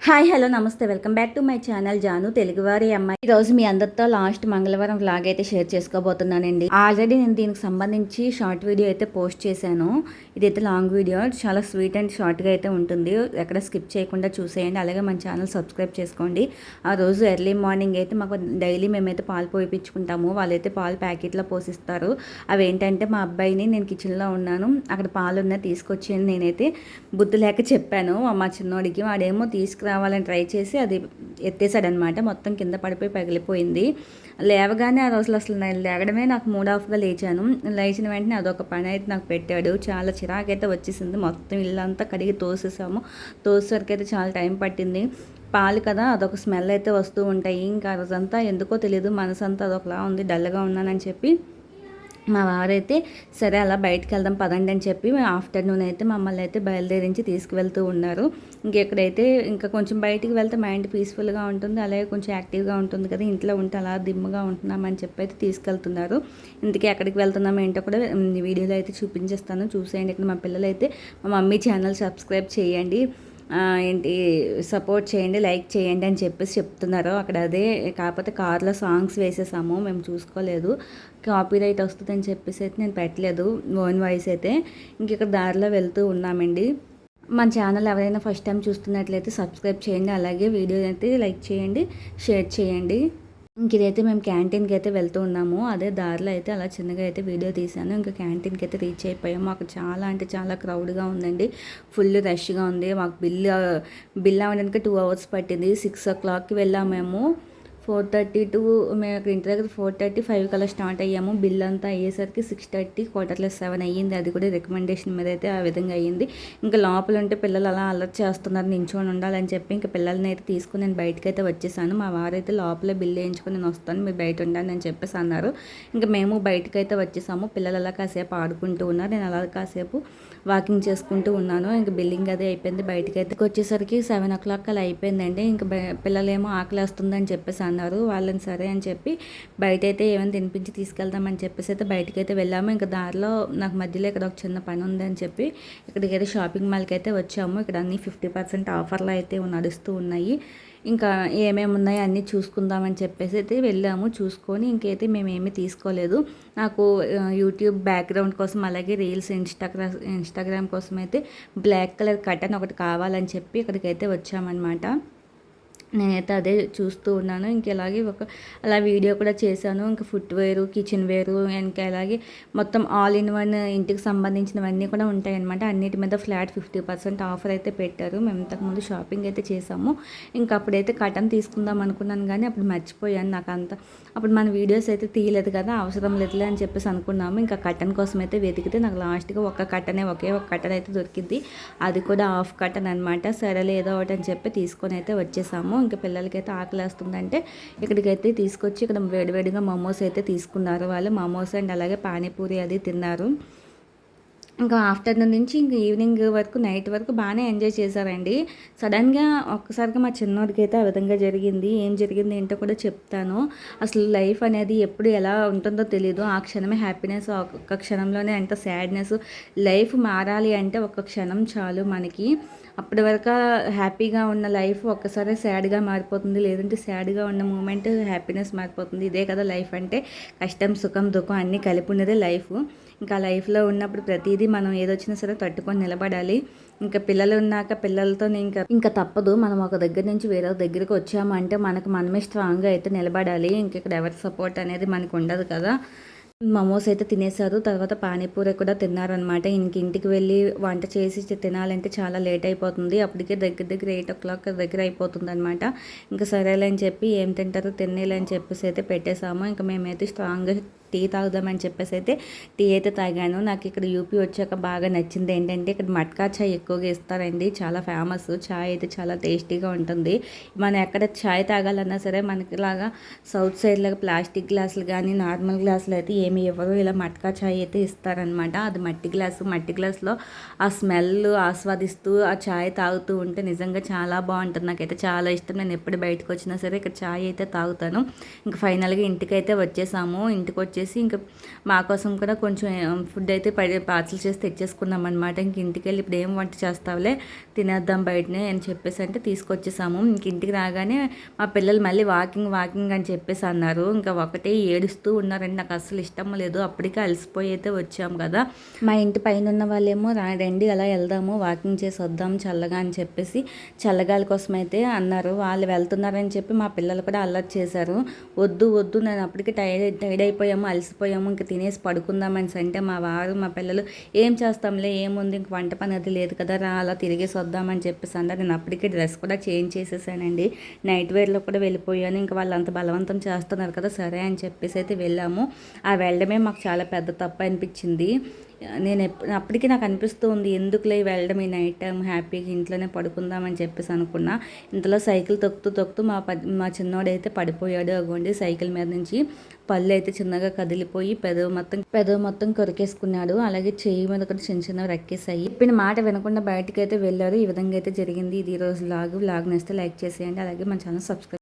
Hi hello నమస్తే welcome back to my channel Janu తెలుగువారి అమ్మాయి. ఈ రోజు మీ అందరితో లాస్ట్ మంగళవారం వ్లాగ్ అయితే షేర్ చేసుకోబోతున్నానండి. ఆల్రెడీ నేను దీనికి సంబంధించి షార్ట్ వీడియో అయితే పోస్ట్ చేశాను. ఇదైతే లాంగ్ వీడియో, చాలా స్వీట్ అండ్ షార్ట్గా అయితే ఉంటుంది. ఎక్కడ స్కిప్ చేయకుండా చూసేయండి. అలాగే మన ఛానల్ సబ్స్క్రైబ్ చేసుకోండి. ఆ రోజు ఎర్లీ మార్నింగ్ అయితే మాకు డైలీ మేమైతే పాలు పోయిపించుకుంటాము. వాళ్ళైతే పాలు ప్యాకెట్లో పోసిస్తారు. అవి ఏంటంటే మా అబ్బాయిని, నేను కిచెన్లో ఉన్నాను, అక్కడ పాలు ఉన్నాయి తీసుకొచ్చేయండి. నేనైతే బుద్ధి లేక చెప్పాను మా చిన్నోడికి. వాడేమో తీసుకురావాలని ట్రై చేసి అది ఎత్తేసాడనమాట. మొత్తం కింద పడిపోయి పగిలిపోయింది. లేవగానే ఆ రోజులు అసలు నేను లేవడమే నాకు మూడ్ ఆఫ్గా లేచాను. లేచిన వెంటనే అదొక పని అయితే నాకు పెట్టాడు. చాలా చిరాకైతే వచ్చేసింది. మొత్తం ఇల్లంతా కడిగి తోసేసాము. తోసేసరికి అయితే చాలా టైం పట్టింది. పాలు కదా, అదొక స్మెల్ అయితే వస్తూ ఉంటాయి. ఇంకా ఆ రోజంతా ఎందుకో తెలియదు, మనసంతా అదొకలా ఉంది, డల్గా ఉన్నానని చెప్పి మా వారైతే సరే అలా బయటకు వెళ్దాం పదండి అని చెప్పి ఆఫ్టర్నూన్ అయితే మమ్మల్ని అయితే బయలుదేరించి తీసుకువెళ్తూ ఉన్నారు. ఇంకెక్కడైతే ఇంకా కొంచెం బయటికి వెళ్తే మైండ్ పీస్ఫుల్గా ఉంటుంది, అలాగే కొంచెం యాక్టివ్గా ఉంటుంది కదా, ఇంట్లో ఉంటే అలా దిమ్ముగా ఉంటున్నామని చెప్పి అయితే తీసుకెళ్తున్నారు. ఇంతకీ ఎక్కడికి వెళ్తున్నామో ఏంటో కూడా వీడియోలో అయితే చూపించేస్తాను, చూసేయండి. ఇక్కడ మా పిల్లలు అయితే మా మమ్మీ ఛానల్ సబ్స్క్రైబ్ చేయండి, ఏంటి సపోర్ట్ చేయండి, లైక్ చేయండి అని చెప్పేసి చెప్తున్నారు. అక్కడ అదే కాకపోతే కార్లో సాంగ్స్ వేసేసాము, మేము చూసుకోలేదు, కాపీ రైట్ వస్తుందని చెప్పేసి అయితే నేను పెట్టలేదు ఓన్ వాయిస్ అయితే. ఇంక ఇక్కడ దారిలో వెళ్తూ ఉన్నామండి. మన ఛానల్ ఎవరైనా ఫస్ట్ టైం చూస్తున్నట్లయితే సబ్స్క్రైబ్ చేయండి, అలాగే వీడియో అయితే లైక్ చేయండి, షేర్ చేయండి. ఇంక ఇదైతే మేము క్యాంటీన్కి అయితే వెళ్తూ ఉన్నాము. అదే దారిలో అయితే అలా చిన్నగా అయితే వీడియో తీశాను. ఇంకా క్యాంటీన్కి అయితే రీచ్ అయిపోయాము. మాకు చాలా అంటే చాలా క్రౌడ్గా ఉందండి, ఫుల్ రష్గా ఉంది. మాకు బిల్ అవ్వడానికి 2 hours పట్టింది. 6 o'clockకి వెళ్ళాము మేము. 4:30 టు మేము అక్కడ ఇంటి దగ్గర 4:35 కల్లా స్టార్ట్ అయ్యాము. బిల్ అంతా అయ్యేసరికి 6:30 7:45 అయ్యింది. అది కూడా రికమెండేషన్ మీద అయితే ఆ విధంగా అయ్యింది. ఇంకా లోపల ఉంటే పిల్లలు అలా అలర్ట్ చేస్తున్నారు, నించొని ఉండాలని చెప్పి ఇంకా పిల్లల్ని అయితే తీసుకుని నేను బయటకు అయితే వచ్చేసాను. మా వారైతే లోపలే బిల్ వేయించుకొని నేను వస్తాను, మీరు బయట ఉండాలి అని చెప్పేసి అన్నారు. ఇంకా మేము బయటకు అయితే వచ్చేసాము. పిల్లలు అలా కాసేపు ఆడుకుంటూ ఉన్నారు, నేను అలా కాసేపు వాకింగ్ చేసుకుంటూ ఉన్నాను. ఇంకా బిల్లింగ్ అదే అయిపోయింది. బయటకు అయితే వచ్చేసరికి 7 o'clock అలా అయిపోయిందండి. ఇంకా పిల్లలేమో ఆకలేస్తుందని చెప్పేసి అన్నారు. వాళ్ళని సరే అని చెప్పి బయట అయితే ఏమైనా తినిపించి తీసుకెళ్దామని చెప్పేసి అయితే బయటకు అయితే వెళ్ళాము. ఇంకా దారిలో నాకు మధ్యలో ఇక్కడ ఒక చిన్న పని ఉందని చెప్పి ఇక్కడికైతే షాపింగ్ మాల్కి అయితే వచ్చాము. ఇక్కడ అన్ని 50% ఆఫర్లు అయితే నడుస్తూ ఉన్నాయి. ఇంకా ఏమేమి ఉన్నాయో అన్నీ చూసుకుందామని చెప్పేసి అయితే వెళ్ళాము. చూసుకొని ఇంకైతే మేమేమీ తీసుకోలేదు. నాకు యూట్యూబ్ బ్యాక్గ్రౌండ్ కోసం, అలాగే రీల్స్ ఇన్స్టాగ్రామ్ కోసం అయితే బ్లాక్ కలర్ కర్టన్ ఒకటి కావాలని చెప్పి ఇక్కడికైతే వచ్చామన్నమాట. నేనైతే అదే చూస్తూ ఉన్నాను. ఇంక అలాగే అలా వీడియో కూడా చేశాను. ఇంకా ఫుట్వేరు, కిచెన్ వేరు, ఇంకా అలాగే మొత్తం ఆల్ ఇన్ వన్ ఇంటికి సంబంధించినవన్నీ కూడా ఉంటాయన్నమాట. అన్నిటి మీద ఫ్లాట్ 50% ఆఫర్ అయితే పెట్టారు. మేము ఇంతకుముందు షాపింగ్ అయితే చేసాము. ఇంకా అప్పుడైతే కటన్ తీసుకుందాం అనుకున్నాను, కానీ అప్పుడు మర్చిపోయాను. అప్పుడు మన వీడియోస్ అయితే తీయలేదు కదా, అవసరం లేదులే అని చెప్పేసి అనుకున్నాము. ఇంకా కటన్ కోసం అయితే వెతికితే నాకు లాస్ట్గా ఒకే ఒక కటన్ అయితే దొరికింది. అది కూడా హాఫ్ కటన్ అనమాట. సరే ఏదో ఒకటి అని చెప్పి తీసుకొని అయితే వచ్చేసాము. ఇంకా పిల్లలకైతే ఆకలేస్తుందంటే ఇక్కడికైతే తీసుకొచ్చి ఇక్కడ వేడివేడిగా మోమోస్ అయితే తీసుకున్నారు వాళ్ళు. మోమోస్ అండ్ అలాగే పానీపూరి అది తిన్నారు. ఇంకా ఆఫ్టర్నూన్ నుంచి ఇంకా ఈవినింగ్ వరకు, నైట్ వరకు బాగానే ఎంజాయ్ చేశారండి. సడన్గా ఒక్కసారిగా మా చిన్నోడికి అయితే ఆ విధంగా జరిగింది. ఏం జరిగింది ఏంటో కూడా చెప్తాను. అసలు లైఫ్ అనేది ఎప్పుడు ఎలా ఉంటుందో తెలియదు. ఆ క్షణమే హ్యాపీనెస్, ఒక్క క్షణంలోనే అంత సాడ్నెస్. లైఫ్ మారాలి అంటే ఒక్క క్షణం చాలు మనకి. అప్పటి వరకు హ్యాపీగా ఉన్న లైఫ్ ఒక్కసారి సాడ్గా మారిపోతుంది, లేదంటే సాడ్గా ఉన్న మూమెంట్ హ్యాపీనెస్ మారిపోతుంది. ఇదే కదా లైఫ్ అంటే, కష్టం సుఖం దుఃఖం అన్నీ కలిపి ఉన్నదే లైఫ్. ఇంకా లైఫ్లో ఉన్నప్పుడు ప్రతిదీ మనం ఏదొచ్చినా సరే తట్టుకొని నిలబడాలి. ఇంకా పిల్లలు ఉన్నాక పిల్లలతో ఇంకా తప్పదు. మనం ఒక దగ్గర నుంచి వేరే దగ్గరికి వచ్చామంటే మనమే స్ట్రాంగ్గా అయితే నిలబడాలి. ఇంక ఇక్కడ ఎవరి సపోర్ట్ అనేది మనకు ఉండదు కదా. మోమోస్ అయితే తినేశారు. తర్వాత పానీపూరి కూడా తిన్నారనమాట. ఇంటికి వెళ్ళి వంట చేసి తినాలంటే చాలా లేట్ అయిపోతుంది. అప్పటికే దగ్గర 8 o'clock దగ్గర అయిపోతుంది అనమాట. ఇంకా సరేలే అని చెప్పి ఏం తింటారో తినేలని చెప్పేసి అయితే పెట్టేశాము. ఇంకా మేమైతే స్ట్రాంగ్గా టీ తాగుదామని చెప్పేసి అయితే టీ అయితే తాగాను. నాకు ఇక్కడ యూపీ వచ్చాక బాగా నచ్చింది ఏంటంటే, ఇక్కడ మట్కా చాయ్ ఎక్కువగా ఇస్తారండి. చాలా ఫేమస్. చాయ్ అయితే చాలా టేస్టీగా ఉంటుంది. మనం ఎక్కడ చాయ్ తాగాలన్నా సరే మనకి ఇలాగా సౌత్ సైడ్ లాగా ప్లాస్టిక్ గ్లాసులు కానీ నార్మల్ గ్లాసులు అయితే ఏమి ఇవ్వరు. ఇలా మట్కా చాయ్ అయితే ఇస్తారనమాట. అది మట్టి గ్లాసులో ఆ స్మెల్ ఆస్వాదిస్తూ ఆ చాయ్ తాగుతూ ఉంటే నిజంగా చాలా బాగుంటుంది. నాకైతే చాలా ఇష్టం. నేను ఎప్పుడు బయటకు వచ్చినా సరే ఇక్కడ చాయ్ అయితే తాగుతాను. ఇంకా ఫైనల్గా ఇంటికైతే వచ్చేసాము. ఇంటికి వచ్చేసి చెప్పేసి ఇంకా మా కోసం కూడా కొంచెం ఫుడ్ అయితే పార్సల్ చేసి తెచ్చేసుకున్నాం అనమాట. ఇంక ఇంటికి వెళ్ళి ఇప్పుడు ఏం వంట చేస్తావులే తినేద్దాం బయటనే అని చెప్పేసి అంటే తీసుకొచ్చేసాము. ఇంక ఇంటికి రాగానే మా పిల్లలు మళ్ళీ వాకింగ్ అని చెప్పేసి అన్నారు. ఇంకా ఒకటే ఏడుస్తూ ఉన్నారండి. నాకు అస్సలు ఇష్టం లేదు. అప్పటికే అలసిపోయి అయితే వచ్చాము కదా. మా ఇంటి పైన ఉన్న వాళ్ళేమో రండి అలా వెళ్దాము వాకింగ్ చేసి వద్దాం చల్లగా అని చెప్పేసి చల్లగాలి కోసం అయితే అన్నారు. వాళ్ళు వెళ్తున్నారని చెప్పి మా పిల్లలు కూడా అల్లరి చేశారు. వద్దు నేను అప్పటికి టైర్డ్ అయిపోయాము, అలసిపోయాము, ఇంక తినేసి పడుకుందామని అంటే మా వారు మా పిల్లలు ఏం చేస్తాంలే ఏముంది ఇంక వంట పని అది లేదు కదా రా అలా తిరిగేసి వద్దామని చెప్పేసి అన్నారు. నేను అప్పటికే డ్రెస్ కూడా చేంజ్ చేసేసానండి. నైట్ వేర్లో కూడా వెళ్ళిపోయాను. ఇంకా వాళ్ళు అంత బలవంతం చేస్తున్నారు కదా సరే అని చెప్పేసి అయితే వెళ్ళాము. ఆ వెళ్ళడమే మాకు చాలా పెద్ద తప్పు అనిపించింది. నేను అప్పటికి నాకు అనిపిస్తూ ఉంది ఎందుకులే వెళ్ళడం ఈ నైట్ టైం హ్యాపీగా ఇంట్లోనే పడుకుందామని చెప్పేసి అనుకున్నా. ఇంతలో సైకిల్ తొక్కుతూ మా చిన్నోడైతే పడిపోయాడు. అగోండి సైకిల్ మీద నుంచి పళ్ళు అయితే చిన్నగా కదిలిపోయి పెదవు మొత్తం కొరికేసుకున్నాడు. అలాగే చెయ్యి మీద కూడా చిన్న రెక్కేసాయి. చెప్పిన మాట వినకుండా బయటకు అయితే వెళ్ళారు. ఈ విధంగా అయితే జరిగింది. ఇది ఈ రోజు వ్లాగ్ నచ్చితే లైక్ చేసేయండి. అలాగే మన ఛానల్ సబ్స్క్రైబ్